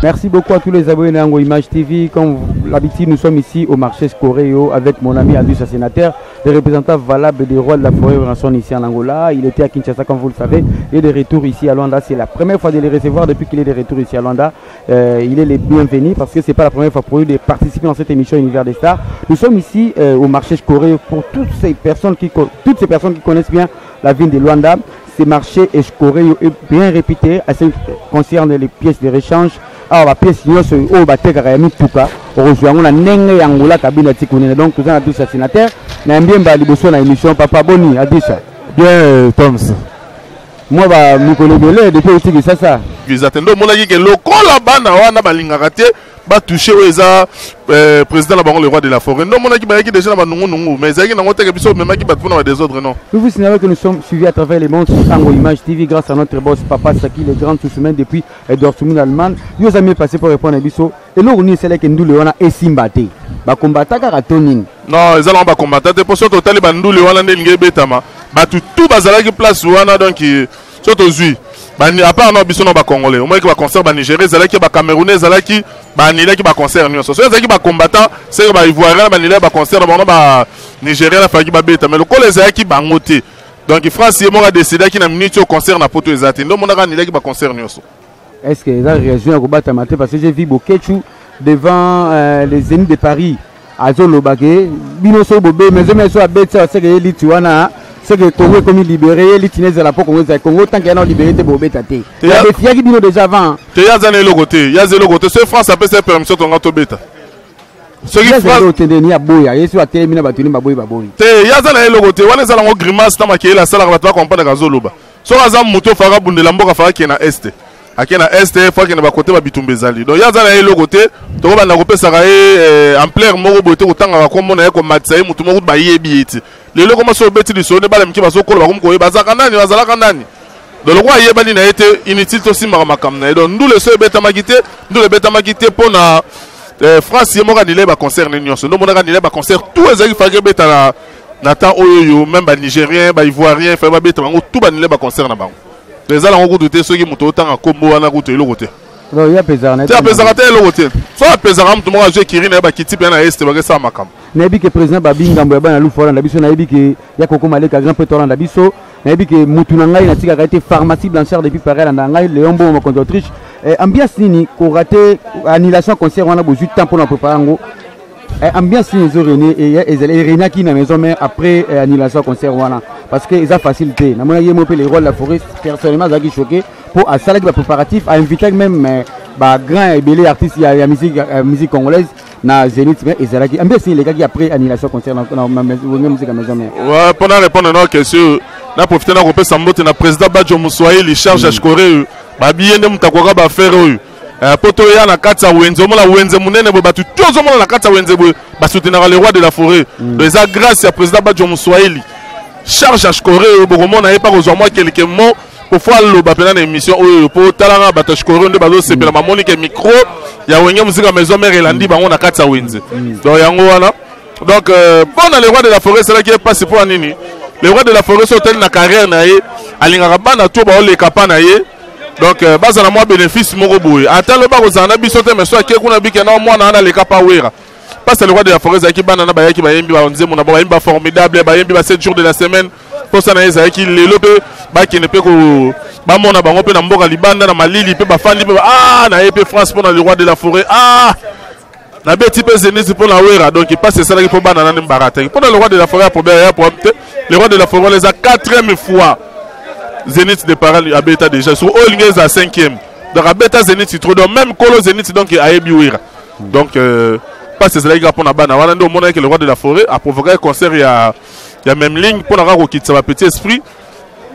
Merci beaucoup à tous les abonnés d'Ango Image TV. Comme l'habitude, nous sommes ici au marché Scoréo avec mon ami Adus, sénateur, le représentant valable des rois de la forêt rançon ici en Angola. Il était à Kinshasa, comme vous le savez, et de retour ici à Luanda. C'est la première fois de les recevoir depuis qu'il est de retour ici à Luanda. Il est le bienvenu parce que ce n'est pas la première fois pour lui de participer dans cette émission Univers des Stars. Nous sommes ici au marché Scoréo pour toutes ces personnes qui connaissent bien la ville de Luanda. Ce marché Scoréo est bien réputé, ce qui concerne les pièces de rechange. Alors la pièce au bateau Kayami Tuka, on a nenge Angola cabine tikune donc nous avons tous sénateurs. Na bien baliboso na émission Papa Boni Adisa. Bien Toms. Moi ba mikolo belé depuis utiki ça. Ils attendent mon avis que lokola bana wana balingaka te ba toucher eza président la baron le roi de la forêt. Non mon avis ba déjà na banungu mais ezaki na ngoteke biso même qui ba tuna des autres non. Nous vous signalons que nous sommes suivis à travers les mondes sur Ango Image TV grâce à notre boss Papa Saki le grand sous-semaine depuis Dortmund Allemagne. Nous avons passé pour répondre à biso et nous on c'est là que nous le wana esimbate. Ba combattre ka toning. Non, ils allont pas combattre te pour ce total ba ndule wana ndenge betama. Ba tout bazala ki place wana donc surtout zui. À part non biso no ba congolais au moins qui va concert ba nigérien zalaki ba camerounais zalaki ba nila qui ba concert nyonso so zalaki ba combattant c'est ba ivoirien ba nila ba concert ba nigérien la faki ba beta mais le col zalaki ba ngoté donc France y mo a décidé qui na minute au concert na poto ezati ndo mona nila qui ba concert nyonso. Est-ce que ça réaction ko bata maté parce que j'ai vu Bokechu devant les Zénith de Paris à Zolobagé bino so bobé mais je me so abeta c'est que elite wana. C'est que Congo est comme libéré, les Tinés de la Congo, tant qu'il y a libéré, c'est Bobé Tate. Il y a des filles qui disent déjà avant. Il y a des logotés, il y a des logotés. Ce France a fait cette permission de ton bêta. Ce qui France. Il y a Boya, il y a des filles qui il y a des logotés, on est allé grimace, on a la salle, on va comprendre que Zoloba. So Azam Mouto Fara Bundelambo Fara qui est na Est. À qui est na Est, il faut qu'il ne va côté Bitumbezali. Donc il y a des logotés, tu vas na repé Saraé en plein moro boté autant comme on a comme Matsaï, Moutou Moro Baye Bieti. Les gens commencent à bêter du son, les balles qui va se coller, comme quoi, Bazakanani, Bazalakanani. Donc le roi Yébani a été inutile aussi, Maramakamna. Donc nous, les seuls bêta magité, nous les bêta magité pour la France, il y a des concert, nous avons des concert, tous les gens qui font bêta Nathan Oyoyo, même les Nigériens, les Ivoiriens, les bêta, tout les concert là-bas. Les gens ont goûté ceux qui montent autant à Combo, à la route et l'autre côté. Il y a Pézard. Il y a Pézard, soit Pézard, tout le monde a joué Kirin, qui type à Est, et ça Makam. Nabi que président Babinga Mbaba na Lufola na biso nabi que ya Koko Maleka grand pétoran na biso nabi que Mutunanga na tika été pharmacie blanchard depuis Paris na ngai Léombo contre Autriche ambiance nini ko raté annulation concert wana bo 8 temps pour na préparer ngo ambiance ni zo René et René qui na maison mais après annulation concert wana parce que ils a facilité na mona yemo pe les rois de la forêt personnellement zaki choqué pour à salle de préparatif à inviter même ba grand et belé artiste ya musique congolaise na Zénith mais ezalaki ambiance les gars qui après annulation concert na musique à maison mais ouais pendant répondre à nos questions na profiter na repé sambote na président Badjo Moussoaili charge à Scoréo ba biende mutakoka ba faire eux poto ya na kata wenze mo la wenze munene bo batu tozo mo na kata wenze bo ba soutenir les rois de la forêt les a grâce à président Badjo Moussoaili charge à Scoréo bo mo na pas aux moi quelques mots pour faire le bapena émission pour talanga bato Scoréo nde bazo sepela ma monique micro ya wenge musique à maison mère elandi bango na kata wenze donc yango wana donc pendant les rois de la forêt c'est là qui est passé pour nini les rois de la forêt sont tellement na carrière na ye alingaka bana to ba ole kapana ye donc baza na moi bénéfice moko boye ata le ba kozana biso te mais soit ke kuna bike na mwana na le kapa wera parce que les rois de la forêt zaki bana na ba yaki ba yembi ba nzemo na ba yembi ba formidable ba yembi ba 7 jours de la semaine pour ça na yaki lelo pe ba ki ne pe ko ba mona bango pe na mboka libanda na malili pe ba fandi pe na yepe France pour les rois de la forêt na beti pe Zénith pour la wera donc il passe ça là pour bana na mbarata pour le roi de la forêt pour les rois de la forêt les a 4e fois Zénith de Paris abeta déjà sur Olingez à 5e donc abeta Zénith trop donc même Kolo Zénith donc a yebi wera donc passe ça là pour na bana wana ndo mona que le roi de la forêt a provoqué un concert il y a même ligne pour na ko kitsa ba petit esprit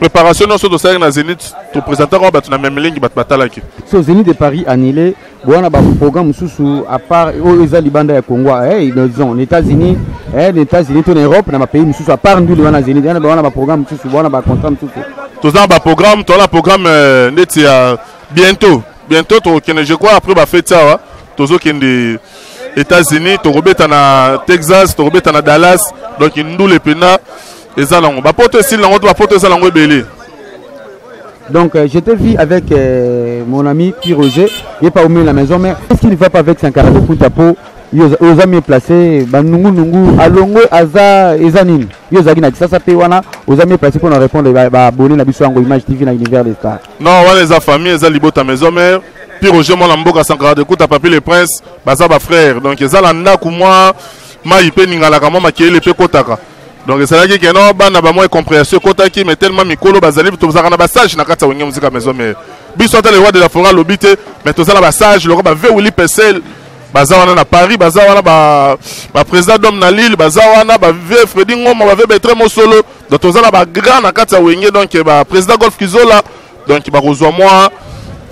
préparation non sur dossier na Zénith to présenter on battu na même ligne bat batalaki so Zénith de Paris annulé bon ba programme sous à part aux libanda ya Congo disons les États-Unis to en Europe na ba pays sous à part ndu wana Zénith na ba programme sous bon ba contrat sous tout ça ba programme to la programme net bientôt to kene je crois après ba fête ça tozo kende États-Unis to robeta na Texas to robeta na Dallas donc ndu le pena et ça là on va porter si là on va porter ça là on belé Donc, je t'ai vu avec mon ami Pierre Roger, il n'est pas au milieu de la maison, mais est-ce qu'il ne va pas avec Sankara de Kuntapo? Ils ont mieux placé, Nungu, Alongo, Aza, Ezanin. Ils ont dit ça, Péwana, ils ont mieux placé pour nous répondre à abonner la Bissou Ango Image TV dans l'univers des stars. Non, on les a familles, ils ont libéré ta maison, mais Pierre Roger, mon amboka Sankara de Kuntapo, Papi les Princes, Baza, ma frère. Donc, ils ont l'anda pour moi, Maïpe, Ningala, moi, Makiele, Lepe, Kotaka. Donc c'est là que non bana ba moi compréhension kota qui mais tellement mikolo bazali to bazana ba sage na kata wenge musique maison mais biso ta le roi de la forêt lobité mais to zala ba sage le ba veuli pesel bazawana na Paris bazawana ba président d'homme na Lille bazawana ba ve Freddy Ngoma ba ve Bertrand Mosolo donc to zala ba grand na kata wenge donc ba président Golf Kizola donc ba rejoindre moi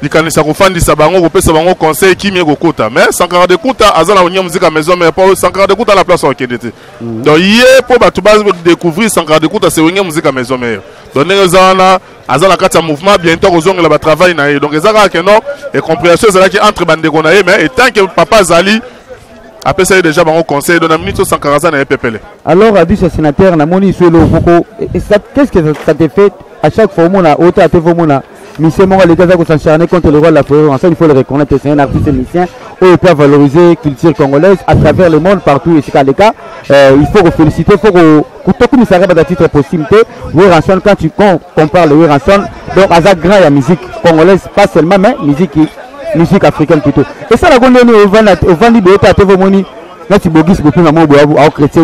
likanisa kofandisa bango kopesa bango conseil kimi ekokota mais Sankara de Kunta azala wenge musique maison mais pas Sankara de Kunta la place au Kédété donc hier pour ba tout découvrir Sankara de Kunta c'est wenge musique maison mais donc les zana azala kata mouvement bientôt ozonga la ba travail na donc ezaka que non et compréhension c'est là qui entre bande ko na mais et tant que papa Zali après ça déjà bango conseil de la minute Sankara za na pepele. Alors a dit ce sénateur na moni sur le Boko et ça qu'est-ce que ça te fait à chaque fois on a autant à te voir Monsieur Mora, les gars, qui s'encharnent contre le roi de la forêt, ensemble, il faut le reconnaître, c'est un artiste musicien, il peut valoriser la culture congolaise à travers le monde, partout, et c'est le cas. Il faut féliciter, il faut que nous s'arrêtions à titre possibilité. Ranson, quand tu compares le Ranson, donc, à grand, il y a musique congolaise, pas seulement, mais musique africaine plutôt. Et ça, la gonde, au Vandi, à Tevomoni, là, tu bogis, beaucoup, maman, au chrétien,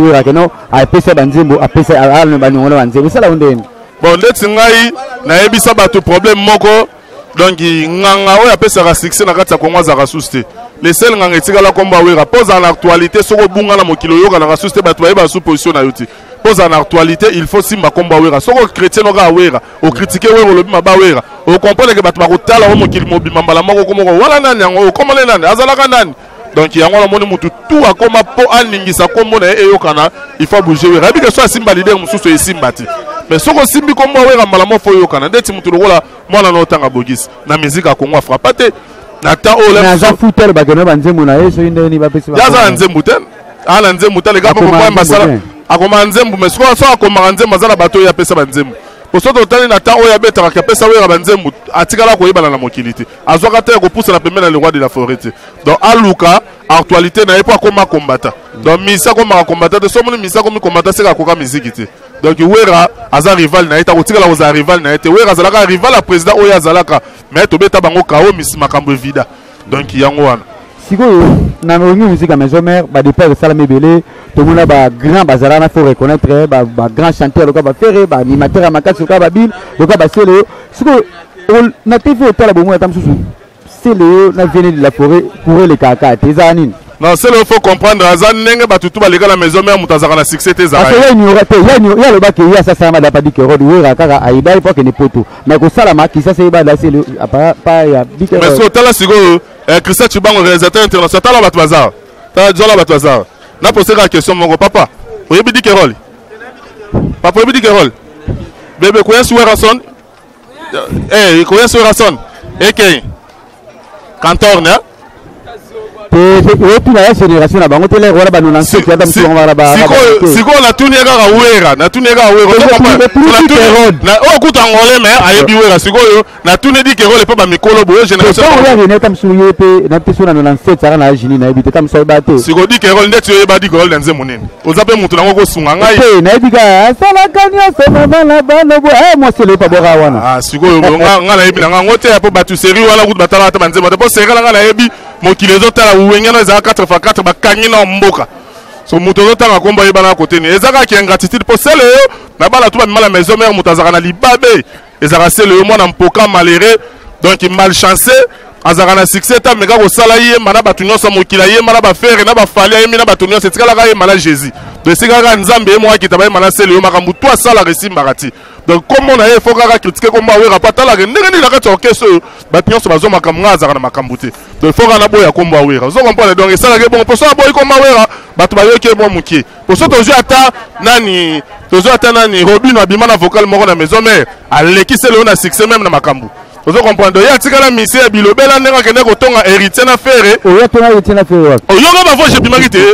à Pessa Banzembo, à Pessa, à Banzembo, ça, la gonde. Bon, ndeti ngai na ebisa bato problème moko donc nganga oyo apesaka succès na kati ya Kongo azaka suste le seul nganga etikala komba wera poza na actualité soko bunga na mokilo yoka na suste bato bayeba sous position na yuti poza na actualité il faut simba komba wera soko chrétien noka wera o critiquer wera lobi maba wera o comprendre que bato bakotala o mokili mobimba mbala moko komoko wala nani yango o komole nani azalaka nani donc yango na moni mutu tout akoma po alingisa kombo na eyokana il faut bouger wera abi que soit simba leader mususu esimbati mais ce que simbi comme moi wera malamo fo yo kana ndeti mutu lokola mwana no tanga bogis na musique a Congo frappate na ta o la za fouteur ba gano banzembo na yeso inde ni ba pesi ba ya za nzembo ten ala nzembo tele ga ko kwa masala akoma nzembo mais so akoma nzembo za na bato ya pesa banzembo poso to tani na ta o ya beta ka pesa wera banzembo atikala ko yebala na mokilité azwaka te ko pousse na pembena le roi de la forêt donc aluka actualité na epo akoma combattant donc misa koma combattant de somo misa komi combattant c'est ka koka musique te donc wera aza rival na eta kotikala oza rival na eta wera azalaka rival a président oya azalaka mais to beta bango kao misi makambo vida donc yango wana sikoyo na ngongi musique maison mère ba départ de sala mebele to mona ba grand bazala na faut reconnaître ba grand chanteur le ba faire ba animateur makasi ko ba bil le ba sele sikoyo na TV otala bomo ya tamsusu c'est le na venu de la forêt pour les kaka tezanine. Non, c'est le faut comprendre. Azan nenge batutu baleka la maison mère mutazaka na succès tes arrêts. Parce que il y a le bac il y a ça ça m'a pas dit que rod wera kaka aida il faut que ne poto. Mais ko sala ma ki ça c'est ba là c'est le pas ya big. Mais so tala sigo Christian Chibango réalisateur international tala batwazar. Tala jola batwazar. Na poser la question mon papa. Oyebi di Kerol. Papa oyebi di Kerol. Bébé koya sur Ranson. Koya sur Ranson. OK. Cantor na et puis la génération là bango tele wala banona nsi ya damsi on wala ba siko na tunega ka wera na tunega wera na o kuta ngole mais ayebi wera siko yo na tunedi ke role pe ba mikolo bo génération on ya ne tam suye pe na peso na 97 sara na jini na ebi te tam so ba te siko di ke role ndeti yo ba di ke role nze munene ozape mutu na ngoko sunga ngai pe na ebi ka sala kanya so mama na bano bo moi c'est le pa bora wana siko yo nga na ebi na ngote ya po batu seri wala kutu batala ta banze ba po seri nga na ebi mokili ezotala uwengana eza 4x4 bakangi na mboka so moto ozotanga komba yeba na côté ni ezaka ki ingratitude po sele yo na bala tout ba la maison mère moto azaka na libabe ezaka sele yo mwana mpoka malheureux donc malchanceux azaka na succès ta mega ko sala ye mana batu nyonso mokila ye mana ba faire na ba fali ye mina batu nyonso etikala ka ye mana Jésus donc sika ka nzambe ye mo akita ba mana sele yo makambu to sala resimba kati donc comment na ye faut ka critiquer komba we rapata la ndenge ni la ka tokese batu nyonso bazo makambu azaka na makambu te donc faut kana boya komba we zo comprendre donc sala ke bon poso boy komba we batu ba yoke bon mukie poso tozo ata nani Robin abima na vocal moko na maison mère aleki sele yo na succès même na makambu. Vous comprenez? Il y a un ministère qui a un héritier à faire. Il y a un héritier à faire. Il y a un héritier à faire. Il y a un héritier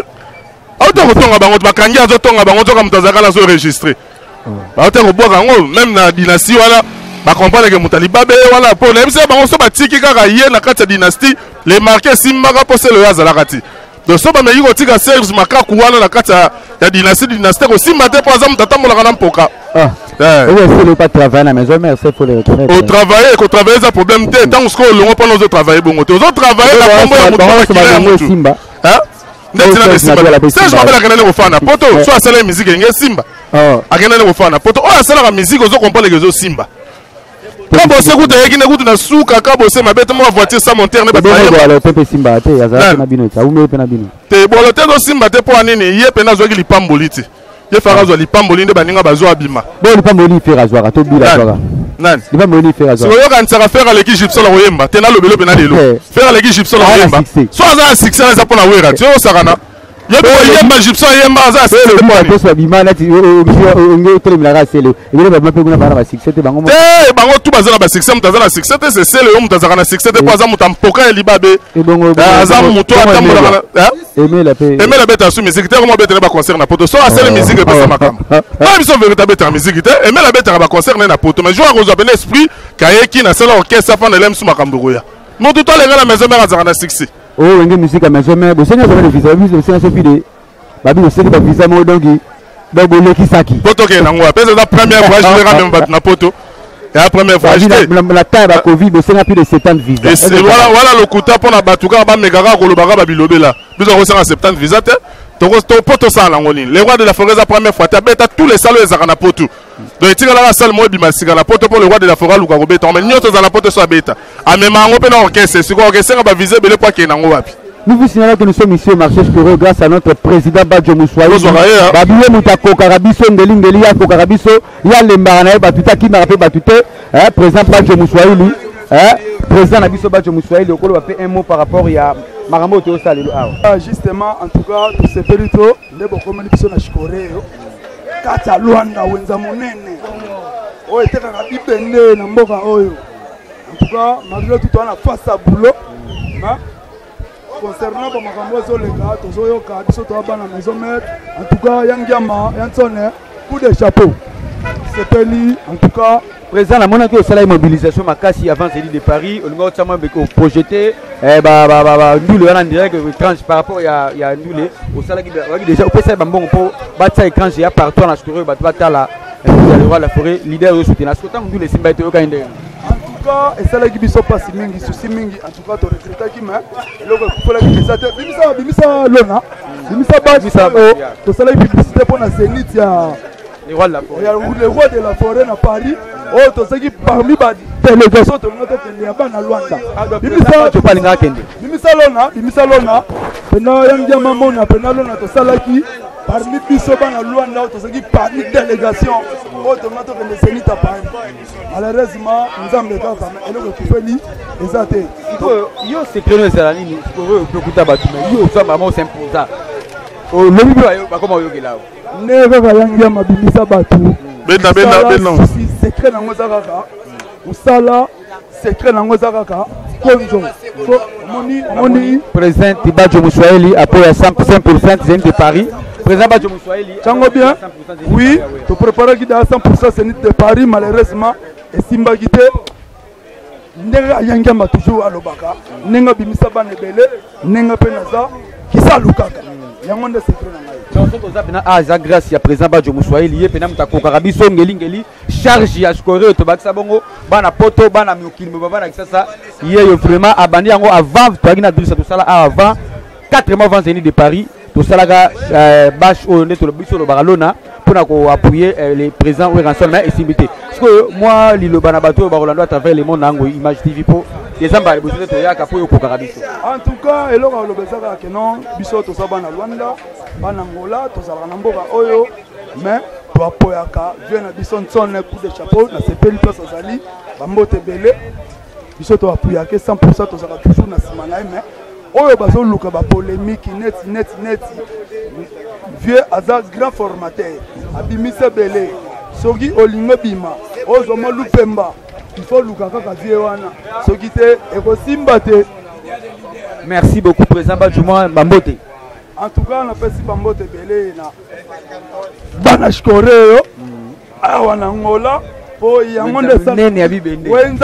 à faire. Même dans la dynastie, ba comprendre que mutali babe wala po na mse bango so batiki kaka ye na kati ya dynastie les marqués simbaka po se le azala kati donc so ba meyi ko tika Serge Makaku wana na kati ya dynastie ko simba te po azamu tatambola kana mpoka c'est le pas travailler à la maison mais c'est pour les reconnaître au travailler ça problème te tant que longo pas nous travailler bon te aux travailler la combo ya mutu simba ndeti na simba Serge mabela kana le fana poto so asala musique nge simba akena le fana poto o asala la musique ozo comprendre que zo simba quand bosse kuta yekine kutu na suka ka bosse mabete mo voiture sans monter ne ba le pepe simba te yazala na bino ta ume pe na bino te bolo te do simba te po anini ye pe na zo ki lipamboli te ye fera zo lipamboli nde baninga bazo abima bon lipamboli fera zo ka to bila zo nan lipamboli fera zo so yo kan tsaka fera l'équipe gypsy la oyemba te na lobelo pe na lelo fera l'équipe gypsy la oyemba so aza succès za pona wera te o sakana ye ko yemba gypsy yemba aza c'est le moi to so bima na ti ngi tele mila rasele ngene ba mape kuna para ba succès te bango bango tu bazana ba succès mutaza na succès te c'est le mutaza na succès te po aza mutampoka elibabe aza muto atambola aimer la bête à sous musique te comment bête na concert na poto so asele musique pe sa makamba même si on veut taper ta musique te aimer la bête na concert na poto mais jouer aux appels esprit kayeki na sala orchestre fa na lem sous makambo ya non tout les gars la maison mère azana succès oh ngé musique à maison mère bo senga zo na visa visa senga so fide babi bo senga ba visa mo dongi donc bo leki saki poto ke na ngwa pesa la première fois je vais même battre na poto et la première fois la taille ba covid bo senga plus de 70 visa et voilà le kuta pour na batuka ba megaka ko lobaka ba bilobela biso ko senga 70 visa te to poto ça la ngoni les rois de la forêt la première fois ta beta tous les salons ezaka na poto donc tika la salle mo bimasika na poto pour le roi de la forêt luka ko beta mais nyoto za na poto so beta amema ngo pe na orchestre siko orchestre ba viser belé kwa ke na ngo wapi. Nous vous signalons que nous sommes ici au marché Skoro grâce à notre président Badjo Moussoaï. Babiye Moutako Karabiso Ndelingeli ya Karabiso ya Lembaranae Batuta qui m'a rappelé Batute président Badjo Moussoaï lui président Nabiso Badjo Moussoaï le colo va faire un mot par rapport à Marambo Théo Salelo. Justement en tout cas tout ce périto ndebo komani biso na Shikoreyo kata Luanda wenza monene oyo tekaka bibende na mboka oyo en tout cas malgré tout on a face à boulot concernant pour makambo les gars tozoyoka biso to bana maison mère en tout cas yangiama yansone coup de chapeau c'est peli en tout cas président la monaki au salaire mobilisation makasi avant celui de Paris on va tellement projeter nous le en direct tranche par rapport il y a ndule au salaire qui déjà au pesa bambon pour battre écran il y a partout en Skoro battre la le roi de la forêt leader au soutien parce que tant nous les simba to ka ndenge en tout cas et ça là qui biso passe mingi souci mingi en tout cas to recruter qui mais le faut la qui ça bimisa lona bimisa ba to ça là publicité pour na Zénith ya le roi de la forêt le roi de la forêt na Paris oh to ça qui parmi ba délégation to notre ya bana Luanda bimisa to palinga kende bimisa lona pena yangia mamona pena lona to ça là qui parmi biso bana Luanda to ça qui parmi délégation oh to notre Zénith à Paris malheureusement nous avons des cas et le kufeli ezate yo secret no sala nini ko kuta batu yo so mama s'imposa o le bibi ba koma yo gelao ne kaka yangia mabimisa batu bena secret na ngoza kaka usala secret na ngoza kaka konzo moni président Badjo Moussoaï appuyé à 100% Zénith de Paris président Badjo Moussoaï chango bien oui to préparer qui à 100% Zénith de Paris malheureusement et simba gite ndega yangamba toujours alobaka nenga bimisa bana ebele nenga penaza kisa lukaka yango nde secret na ngai donc toza pena aza grâce ya président Badjo Moussoaï lié pena mutako Karabiso ngeli charge ya Skoro to bakisa bongo bana poto bana miokili bana kisasa yeyo vraiment abandi yango avant toagina drissa to sala avant 4 mois avant Zénith de Paris to salaga bash o neto lo biso lo baralona pour appuyer les présidents ou rançon mais estimité parce que moi lilo bana bato ba Rolando à travers le monde nango Image TV pour des amba besoin de yaka pour Karabiso en tout cas et lo lobezaka que non biso to sabana Luanda bana Angola to sala na mboka oyo mais to apoyaka vient na biso nsone coup de chapeau na sepeli place azali bambote belé biso to apoyaka 100% to sala toujours na simana mais oyo bazo luka ba polémique net vieux aza grand formateur abimisa belé soki olingo bima ozoma lupemba il faut luka kaka vieux wana soki te ekosimba te. Merci beaucoup président Badjo Bambote. En tout cas on appelle si Bambote belé na bana Shikoreyo awa na Angola po yango nde wenza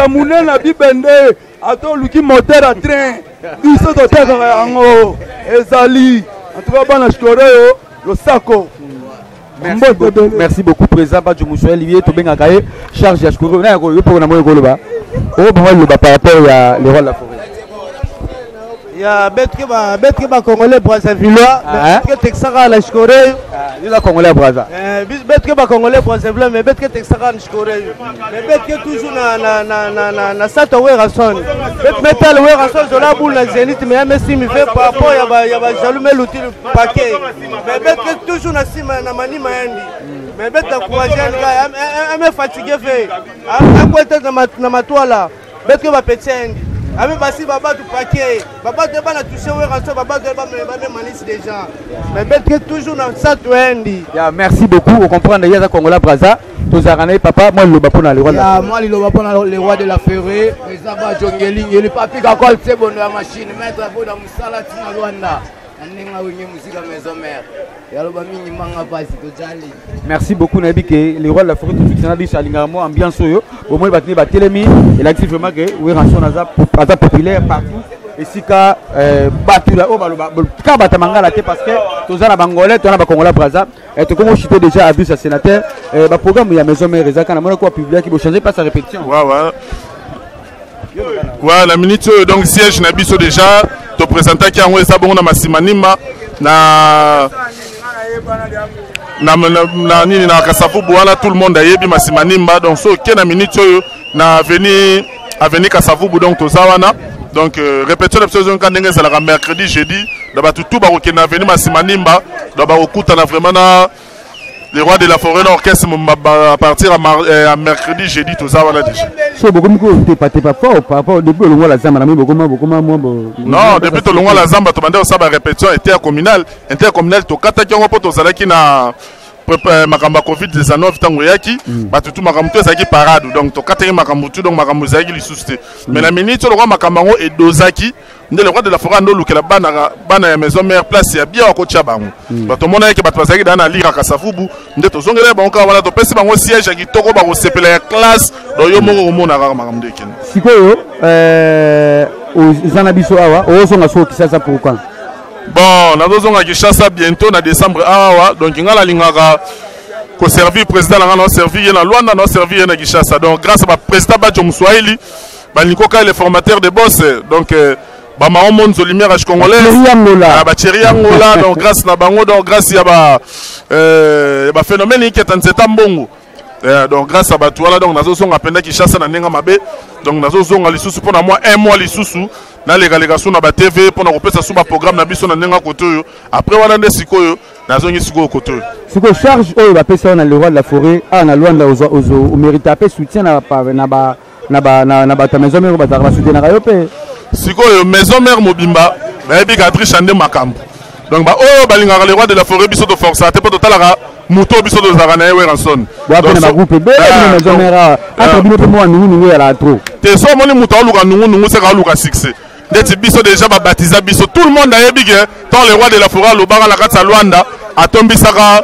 munene ya bibende ata oluki moteur a train biso totekaka yango ezali en tout cas bana shikoreyo losako. Merci beaucoup président Badjo Moussouel lié to benga kaye charge ya shikoreyo na ko yopo na moyo koloba o ba loba par rapport ya les rois de la forêt. Ya betke ba congolais Brazzavillois betke texaka la shikoreyo la congolais Brazza betke ba congolais Brazzavillois mais betke texaka la shikoreyo mais betke toujours na sato werason bet metal werason zola boule na Zénith mais Messi mi fait par rapport ya ba jaloume l'outil paquet mais betke toujours na sima na manima yandi mais beta courage ya me fatigué fait a kwete na matwala betke ba petiendi Ami basi baba du paquet, baba de bana touché ouais rançon baba de baba me manisse des gens. Mais bête toujours dans ça twendi. Ya merci beaucoup, on comprend d'ailleurs ça Congolais Brazza. Tous arranés papa, moi le bapon dans les rois. Ya moi le bapon dans les rois de la Ferré, mais ça va jongeling, il pas pique à col c'est bon la machine, mettre à bout dans musala tina Luanda. Merci beaucoup Nabike, les rois de la forêt tout de suite dit Salingamo ambiance yo au moins batni batelemi et là c'est vraiment que oui rançon naza populaire partout et si ka batula o baloba ka batamanga la parce que toza na bangolais tona ba Congolais Brazza et to comme chité déjà abus à sénateur ba programme ya maison mère ezaka na mona ko publier qui va changer pas sa répétition. Ouais, la minute donc siège na biso déjà te présenter qui a ça bon na masimanima na nini na Kasavubu wana tout le monde ayebi masimanimba donc so ke na minute na avenue Kasavubu donc tozawana donc répétition de saison quand ndenge la mercredi jeudi d'aba tout ba ko na avenue masimanimba d'aba okuta na vraiment na les rois de la forêt l'orchestre à partir à mercredi jeudi tout ça voilà déjà. So beaucoup t'es pas fort par rapport depuis le roi la zamba beaucoup moins non depuis le roi la zamba tu m'as ça va répétition intercommunal to kata ki on poto zalaki na makamba covid 19 tango yaki batutu makambo to ezaki parade donc to kata makambo tu donc makambo ezaki lisuste mais la minute le roi makambango et dozaki le roi de la forêt ndo lukela bana ya maison mère place ya bien ko tchabango bato mona yake bato bazaki dana lira Kasavubu nde to zongela bango ka wala to pesi bango siège ya kitoko ba ko sepela ya classe do yo moko mona ka makambo ekene sikoyo zana biso awa ozonga so kisasa pourquoi bon nazozonga Kinshasa bientôt na décembre awa donc ngala lingaka ko servir président la ngana servir na Luanda na servir na Kinshasa donc grâce à président Badjo Moussouel baliko ka les formateurs de boss donc ba maomon zo lumière à congolais ba Thierry Angola donc grâce na bango donc grâce ya ba phénomène qui est en septembre donc grâce à Batouala donc nazozonga penda Kinshasa na nenga mabe donc nazozonga lisusu pour moi un mois lisusu na légalisation na ba TV pour na kopesa sous ba programme na biso na nenga koto après wana nde sikoyo nazongi sikoyo koto siko charge oyo ba pesa na le roi de la forêt na Luanda au mérite apé soutien na ba maison mère ba soutien na yo pe sikoyo maison mère mobimba ba bi Gadri Chande makambo donc ba oyo balingaka le roi de la forêt biso to force ate po to talaka muto biso to zakana ewe ranson donc na groupe be maison mère ata bino pe mo nungu ya la trop te so moni muto aluka nungu se ka aluka succès ndeti biso déjà ba baptiser biso tout le monde a yebi que tant le roi de la forêt lo banga la kata Luanda atombisaka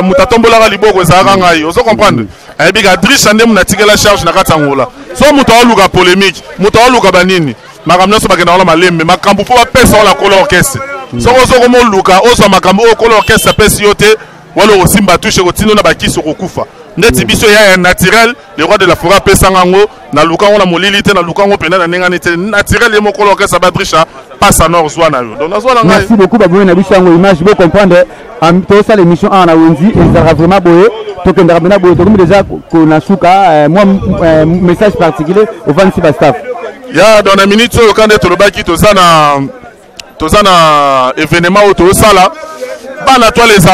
mutatombola liboko ezaka ngai ozo comprendre ayebi ka Gadri Chande munatikela charge na kata ngola so muto aluka polémique muto aluka banini makambo so bakena wala malembe makambo po bapesa la couleur orchestre soko soko mo luka ozo makambo o couleur orchestre pesi yote wala osimba touche ko tino na bakiso kokufa ndeti biso ya naturel le roi de la forêt pesa ngango na luka ngona molilité na luka ngo pena na nenga nete naturel mo couleur orchestre Badrisha passe à nord zwana yo donc nazwana ngai merci beaucoup baboué na biso ngo image be comprendre to ça l'émission na wenzi et ça va vraiment boyer to kenda bena boyer to comme déjà ko na suka moi message particulier au fan si staff ya dans la minute quand être le baki to ça na événement auto sala bana toi les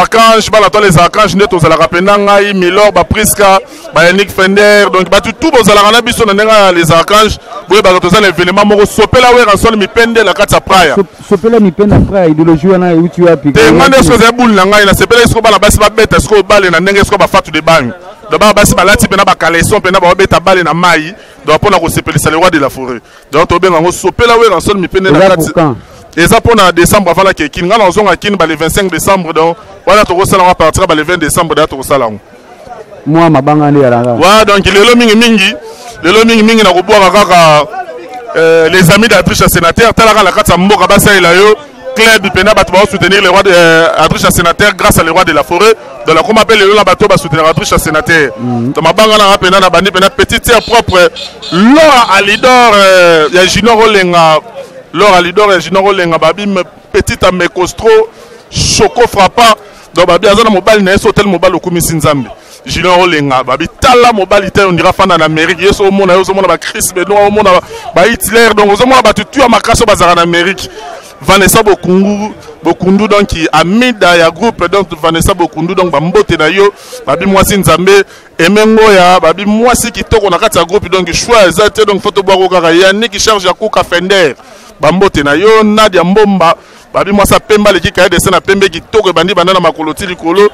archanges net aux ala rapenda ngai Milor ba Priska ba Yannick Fender donc ba tout aux ala na biso na nenga les archanges boye ba to ça l'événement moko sopela we ranson mi pende la kata praia sopela mi pende praia idéologie wana uti wapi te ngane so za bul na ngai na sepela isko bala basi ba beta isko bale na ndenge isko ba fatu de bang do ba basi balati pena ba kaleson pena ba beta bale na mai donc pona ko sepelisa le roi de la forêt donc to benga ngo sopela we ranson mi pende na kata. Et ça pour décembre avant la Kekin, nous allons le 25 décembre donc voilà tout ça on va partir le 20 décembre date au salon. moi mabanga nde yalanga ouais donc lelo mingi na kobwaka kaka les amis d'Adriche Sénateur talaka la kata mboka basalela yo club pena bato ba soutenir les rois de Adriche Sénateur grâce à les rois de la forêt de la comme appelle le bateau ba soutenir Adriche Sénateur to mabanga na pena na bandi pena petite terre propre Laura Alidor ya Junior Olenga Laura Alidor ya Junior Olenga babi petite à Mekostro Choco frappant donc babi azana mobile na hôtel mobile okumisi nzambe Junior Olenga babi tala mobile ité on dira fan en Amérique yeso o mona ba Chris Benoit o mona ba Hitler donc ozo mona ba tutu ya makaso bazara en Amérique Vanessa Bokundu donc qui amida ya groupe donc Vanessa Bokundu donc ba mbote na yo babi mwasi nzambe emengo ya babi mwasi kitoko na kati ya groupe donc choix ezate donc photo boako kaka yani qui charge ya kuka Fender ba mbote na yo Nadia Mbomba babi mwasa pemba leki kaya de na pembe kitoko bandi bandana makoloti likolo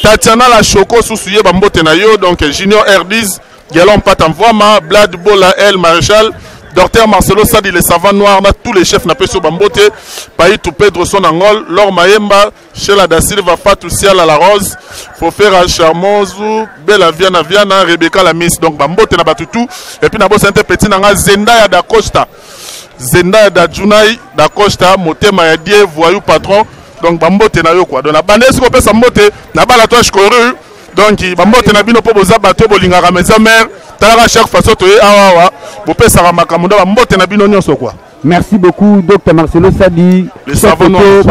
Tatiana la Choco sousuye ba mbote na yo donc Junior R10 Galon Patamvoama Blad Bola El Maréchal Docteur Marcelo Sadi les savants noirs tous les chefs n'a pas sur Bambote Païtou Pedro Sonangol Laure Maemba Sheila da Silva Fatou Siala la Rose Fofera Charmozu Bella Viana Rebecca la Miss donc Bambote na batutu et puis na bo sente petit nanga Zendaya da Costa Zendaya da Junai da Costa Motema ya Die voyou patron donc Bambote na yo quoi donc na bande ce qu'on peut s'ambote na bala toi couru donc Bambote na bino po boza bato bolingaka mes mère talaka chaque façon to awa bo pesa makambo na Bambote na bino nyonso quoi. Merci beaucoup Dr Marcelo Sadi. Le savon le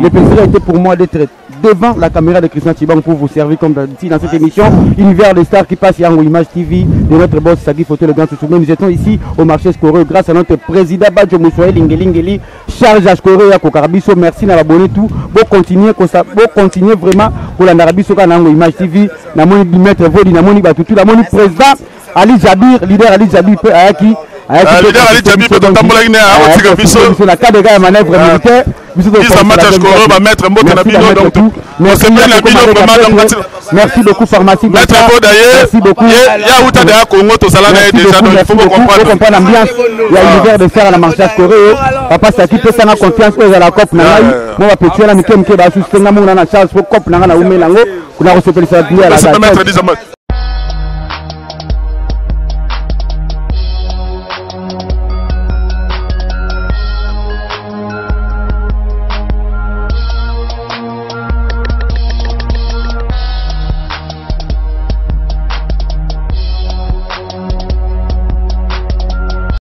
plaisir a été pour moi d'être devant la caméra de Christian Tchibang pour vous servir comme d'habitude dans cette émission Univers des stars qui passe Yango Image TV de notre boss Sagi Photo le grand souvenir. Nous étions ici au marché Scoreo grâce à notre président Badjo Moussoye Lingeli charge à Scoreo à Kokarabiso. Merci à l'abonné tout. Bon continuer vraiment pour la Narabiso Yango Image TV. Namoni Dimetre Vodi, Namoni Batutu, Namoni président Ali Jabir, leader Ali Jabir Ayaki. Leader Ali Jabir peut tambola ina a tika biso la cadre de manœuvre militaire biso de mettre mbote na bino donc merci beaucoup pharmacie merci beaucoup ya uta de Congo to sala na déjà donc il faut comprendre l'ambiance il y a univers de faire la marche Corée papa ça qui peut ça confiance aux à la cop na ngai mo va petit na mikemke ba sustenga mo na charge pour cop na na umelango kuna ko se pelisa dia la